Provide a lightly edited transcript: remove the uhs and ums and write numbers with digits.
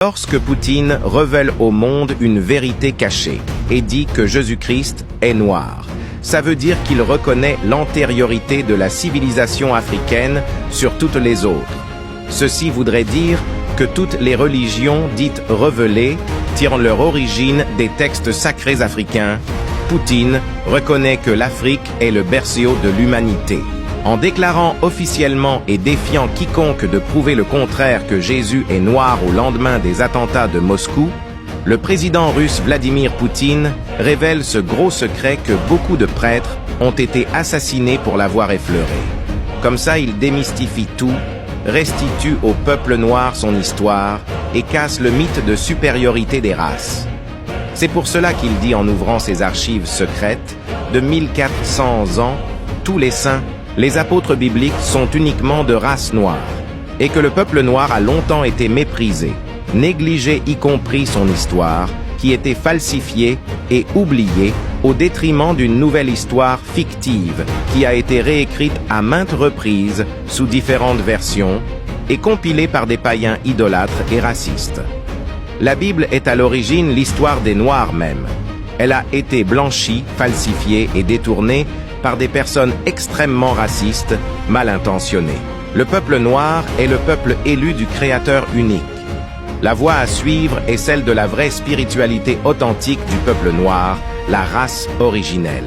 Lorsque Poutine révèle au monde une vérité cachée et dit que Jésus-Christ est noir, ça veut dire qu'il reconnaît l'antériorité de la civilisation africaine sur toutes les autres. Ceci voudrait dire que toutes les religions dites révélées tirent leur origine des textes sacrés africains. Poutine reconnaît que l'Afrique est le berceau de l'humanité. En déclarant officiellement et défiant quiconque de prouver le contraire que Jésus est noir au lendemain des attentats de Moscou, le président russe Vladimir Poutine révèle ce gros secret que beaucoup de prêtres ont été assassinés pour l'avoir effleuré. Comme ça, il démystifie tout, restitue au peuple noir son histoire et casse le mythe de supériorité des races. C'est pour cela qu'il dit en ouvrant ses archives secrètes, de 1400 ans, tous les saints, les apôtres bibliques sont uniquement de race noire, et que le peuple noir a longtemps été méprisé, négligé y compris son histoire, qui était falsifiée et oubliée au détriment d'une nouvelle histoire fictive qui a été réécrite à maintes reprises sous différentes versions et compilée par des païens idolâtres et racistes. La Bible est à l'origine l'histoire des Noirs même. Elle a été blanchie, falsifiée et détournée par des personnes extrêmement racistes, mal intentionnées. Le peuple noir est le peuple élu du Créateur unique. La voie à suivre est celle de la vraie spiritualité authentique du peuple noir, la race originelle.